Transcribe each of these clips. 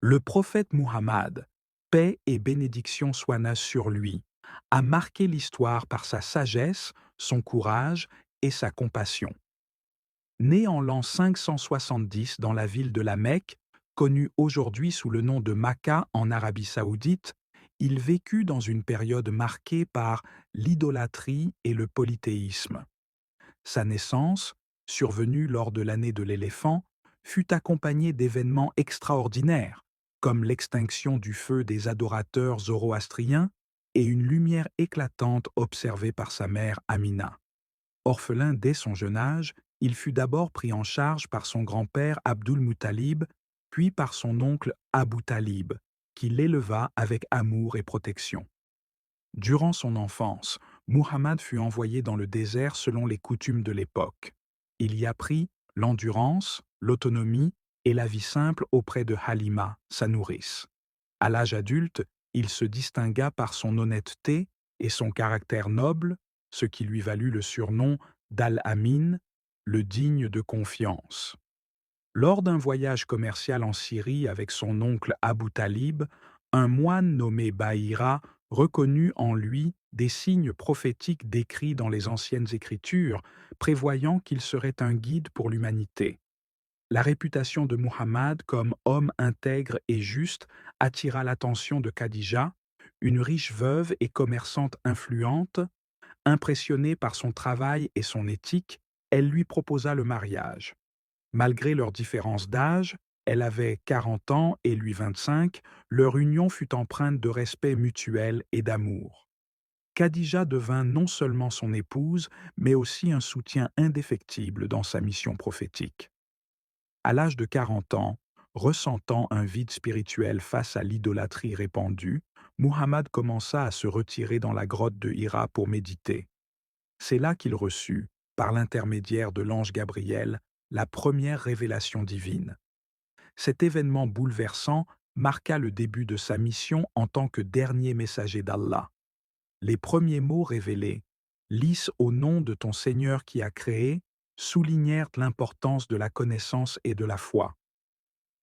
Le prophète Muhammad, paix et bénédiction soient sur lui, a marqué l'histoire par sa sagesse, son courage et sa compassion. Né en l'an 570 dans la ville de la Mecque, connue aujourd'hui sous le nom de Makkah en Arabie saoudite, il vécut dans une période marquée par l'idolâtrie et le polythéisme. Sa naissance, survenue lors de l'année de l'éléphant, fut accompagnée d'événements extraordinaires, comme l'extinction du feu des adorateurs zoroastriens et une lumière éclatante observée par sa mère Amina. Orphelin dès son jeune âge, il fut d'abord pris en charge par son grand-père Abdul Muttalib, puis par son oncle Abu Talib, qui l'éleva avec amour et protection. Durant son enfance, Muhammad fut envoyé dans le désert selon les coutumes de l'époque. Il y apprit l'endurance, l'autonomie et la vie simple auprès de Halima, sa nourrice. À l'âge adulte, il se distingua par son honnêteté et son caractère noble, ce qui lui valut le surnom d'Al-Amin, le digne de confiance. Lors d'un voyage commercial en Syrie avec son oncle Abu Talib, un moine nommé Bahira reconnut en lui des signes prophétiques décrits dans les anciennes Écritures, prévoyant qu'il serait un guide pour l'humanité. La réputation de Muhammad comme homme intègre et juste attira l'attention de Khadija, une riche veuve et commerçante influente. Impressionnée par son travail et son éthique, elle lui proposa le mariage. Malgré leur différence d'âge, elle avait 40 ans et lui 25, leur union fut empreinte de respect mutuel et d'amour. Khadija devint non seulement son épouse, mais aussi un soutien indéfectible dans sa mission prophétique. À l'âge de 40 ans, ressentant un vide spirituel face à l'idolâtrie répandue, Muhammad commença à se retirer dans la grotte de Hira pour méditer. C'est là qu'il reçut, par l'intermédiaire de l'ange Gabriel, la première révélation divine. Cet événement bouleversant marqua le début de sa mission en tant que dernier messager d'Allah. Les premiers mots révélés, Lisse au nom de ton Seigneur qui a créé, soulignèrent l'importance de la connaissance et de la foi.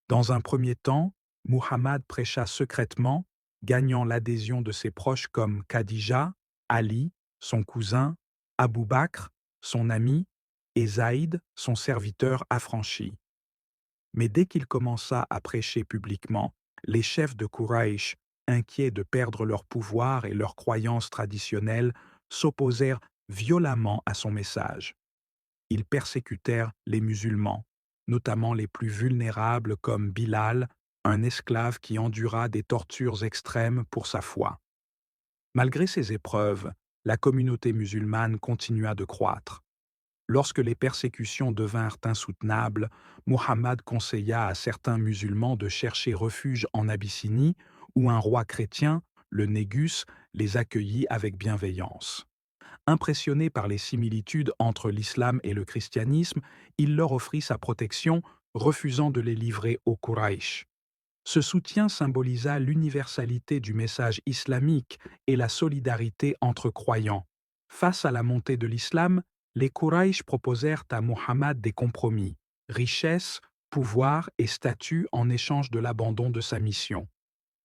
Dans un premier temps, Muhammad prêcha secrètement, gagnant l'adhésion de ses proches comme Khadija, Ali, son cousin, Abu Bakr, son ami, et Zaïd, son serviteur affranchi. Mais dès qu'il commença à prêcher publiquement, les chefs de Quraïch, inquiets de perdre leur pouvoir et leurs croyances traditionnelles, s'opposèrent violemment à son message. Ils persécutèrent les musulmans, notamment les plus vulnérables comme Bilal, un esclave qui endura des tortures extrêmes pour sa foi. Malgré ces épreuves, la communauté musulmane continua de croître. Lorsque les persécutions devinrent insoutenables, Muhammad conseilla à certains musulmans de chercher refuge en Abyssinie, où un roi chrétien, le Négus, les accueillit avec bienveillance. Impressionné par les similitudes entre l'islam et le christianisme, il leur offrit sa protection, refusant de les livrer aux Quraïch. Ce soutien symbolisa l'universalité du message islamique et la solidarité entre croyants. Face à la montée de l'islam, les Quraïch proposèrent à Muhammad des compromis, richesse, pouvoir et statut en échange de l'abandon de sa mission.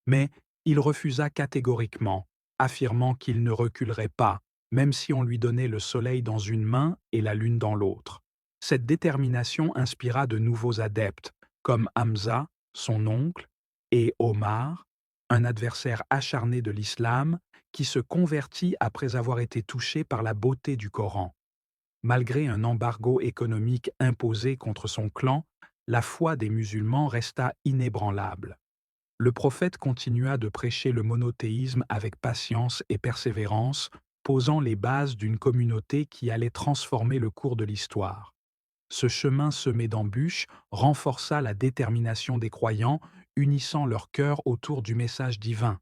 Mais il refusa catégoriquement, affirmant qu'il ne reculerait pas, même si on lui donnait le soleil dans une main et la lune dans l'autre. Cette détermination inspira de nouveaux adeptes, comme Hamza, son oncle, et Omar, un adversaire acharné de l'islam, qui se convertit après avoir été touché par la beauté du Coran. Malgré un embargo économique imposé contre son clan, la foi des musulmans resta inébranlable. Le prophète continua de prêcher le monothéisme avec patience et persévérance, posant les bases d'une communauté qui allait transformer le cours de l'histoire. Ce chemin semé d'embûches renforça la détermination des croyants, unissant leur cœur autour du message divin.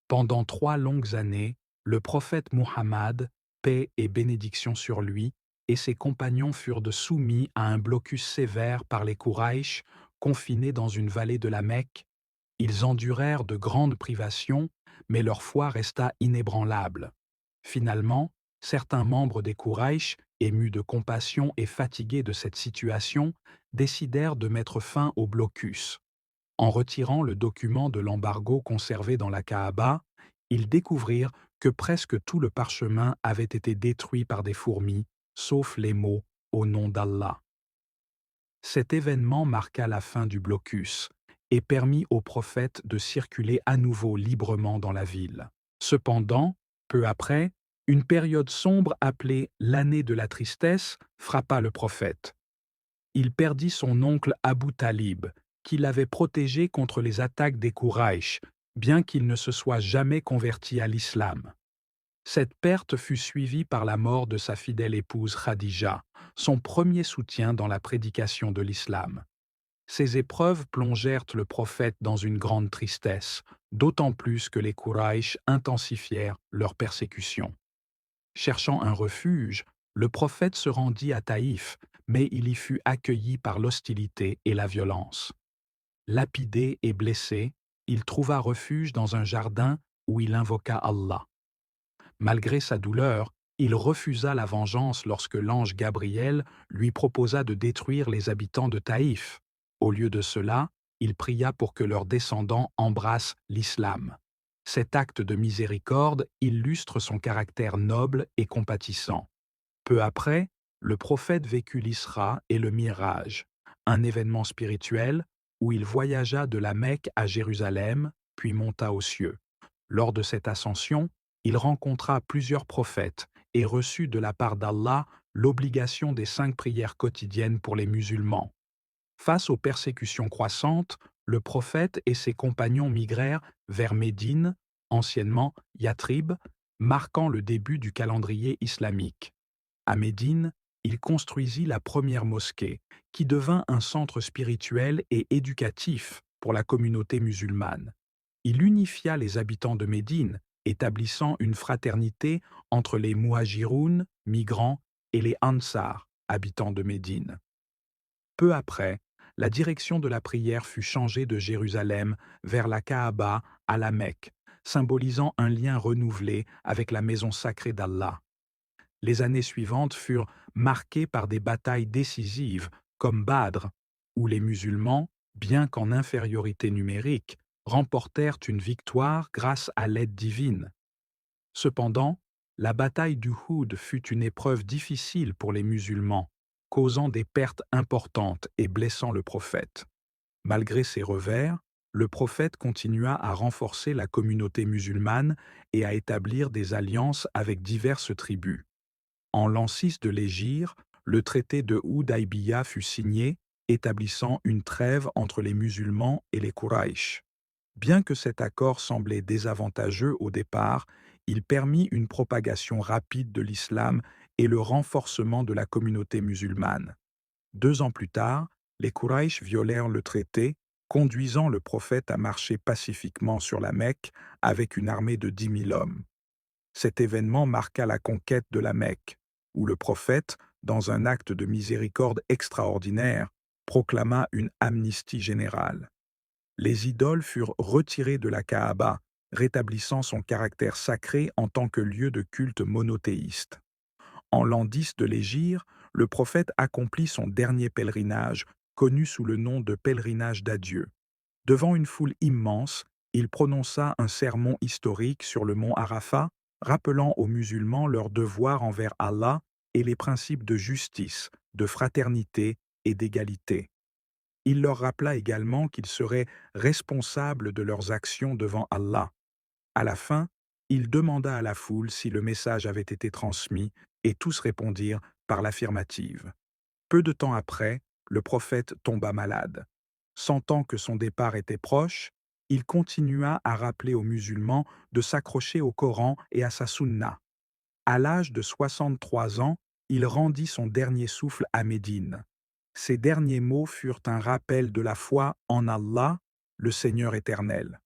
Pendant 3 longues années, le prophète Muhammad, paix et bénédiction sur lui, et ses compagnons furent soumis à un blocus sévère par les Quraïch, confinés dans une vallée de la Mecque. Ils endurèrent de grandes privations, mais leur foi resta inébranlable. Finalement, certains membres des Quraïch, émus de compassion et fatigués de cette situation, décidèrent de mettre fin au blocus. En retirant le document de l'embargo conservé dans la Kaaba, ils découvrirent que presque tout le parchemin avait été détruit par des fourmis, sauf les mots « Au nom d'Allah ». Cet événement marqua la fin du blocus et permit au prophète de circuler à nouveau librement dans la ville. Cependant, peu après, une période sombre appelée l'année de la tristesse frappa le prophète. Il perdit son oncle Abu Talib, qui l'avait protégé contre les attaques des Quraysh, bien qu'il ne se soit jamais converti à l'islam. Cette perte fut suivie par la mort de sa fidèle épouse Khadija, son premier soutien dans la prédication de l'islam. Ces épreuves plongèrent le prophète dans une grande tristesse, d'autant plus que les Quraysh intensifièrent leur persécution. Cherchant un refuge, le prophète se rendit à Taïf, mais il y fut accueilli par l'hostilité et la violence. Lapidé et blessé, il trouva refuge dans un jardin où il invoqua Allah. Malgré sa douleur, il refusa la vengeance lorsque l'ange Gabriel lui proposa de détruire les habitants de Taïf. Au lieu de cela, il pria pour que leurs descendants embrassent l'islam. Cet acte de miséricorde illustre son caractère noble et compatissant. Peu après, le prophète vécut l'Isra et le Miraj, un événement spirituel où il voyagea de la Mecque à Jérusalem, puis monta aux cieux. Lors de cette ascension, il rencontra plusieurs prophètes et reçut de la part d'Allah l'obligation des 5 prières quotidiennes pour les musulmans. Face aux persécutions croissantes, le prophète et ses compagnons migrèrent vers Médine, anciennement Yathrib, marquant le début du calendrier islamique. À Médine, il construisit la première mosquée, qui devint un centre spirituel et éducatif pour la communauté musulmane. Il unifia les habitants de Médine, établissant une fraternité entre les Muhajiroun, migrants, et les Ansar, habitants de Médine. Peu après, la direction de la prière fut changée de Jérusalem vers la Kaaba à la Mecque, symbolisant un lien renouvelé avec la maison sacrée d'Allah. Les années suivantes furent marquées par des batailles décisives, comme Badr, où les musulmans, bien qu'en infériorité numérique, remportèrent une victoire grâce à l'aide divine. Cependant, la bataille d'Uhud fut une épreuve difficile pour les musulmans, causant des pertes importantes et blessant le prophète. Malgré ces revers, le prophète continua à renforcer la communauté musulmane et à établir des alliances avec diverses tribus. En l'an 6 de l'Hégire, le traité de Hudaybiya fut signé, établissant une trêve entre les musulmans et les Quraysh. Bien que cet accord semblait désavantageux au départ, il permit une propagation rapide de l'islam et le renforcement de la communauté musulmane. 2 ans plus tard, les Quraysh violèrent le traité, conduisant le prophète à marcher pacifiquement sur la Mecque avec une armée de 10 000 hommes. Cet événement marqua la conquête de la Mecque, où le prophète, dans un acte de miséricorde extraordinaire, proclama une amnistie générale. Les idoles furent retirées de la Kaaba, rétablissant son caractère sacré en tant que lieu de culte monothéiste. En l'an 10 de l'Hégire, le prophète accomplit son dernier pèlerinage, connu sous le nom de pèlerinage d'adieu. Devant une foule immense, il prononça un sermon historique sur le mont Arafat, rappelant aux musulmans leur devoir envers Allah et les principes de justice, de fraternité et d'égalité. Il leur rappela également qu'ils seraient responsables de leurs actions devant Allah. À la fin, il demanda à la foule si le message avait été transmis et tous répondirent par l'affirmative. Peu de temps après, le prophète tomba malade. Sentant que son départ était proche, il continua à rappeler aux musulmans de s'accrocher au Coran et à sa sunna. À l'âge de 63 ans, il rendit son dernier souffle à Médine. Ces derniers mots furent un rappel de la foi en Allah, le Seigneur éternel.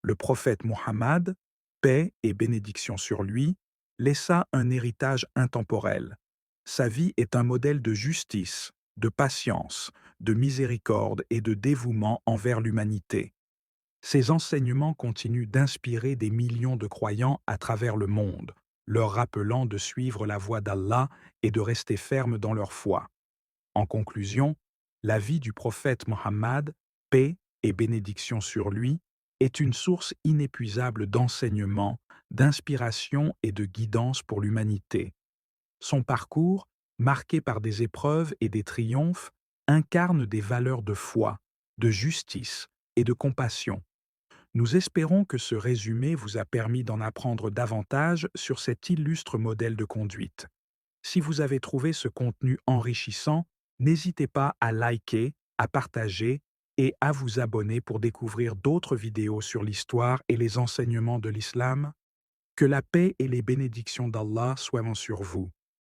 Le prophète Muhammad, paix et bénédiction sur lui, laissa un héritage intemporel. Sa vie est un modèle de justice, de patience, de miséricorde et de dévouement envers l'humanité. Ses enseignements continuent d'inspirer des millions de croyants à travers le monde, leur rappelant de suivre la voie d'Allah et de rester fermes dans leur foi. En conclusion, la vie du prophète Mohammed, paix et bénédictions sur lui, est une source inépuisable d'enseignement, d'inspiration et de guidance pour l'humanité. Son parcours, marqué par des épreuves et des triomphes, incarne des valeurs de foi, de justice et de compassion. Nous espérons que ce résumé vous a permis d'en apprendre davantage sur cet illustre modèle de conduite. Si vous avez trouvé ce contenu enrichissant, n'hésitez pas à liker, à partager et à vous abonner pour découvrir d'autres vidéos sur l'histoire et les enseignements de l'islam. Que la paix et les bénédictions d'Allah soient sur vous.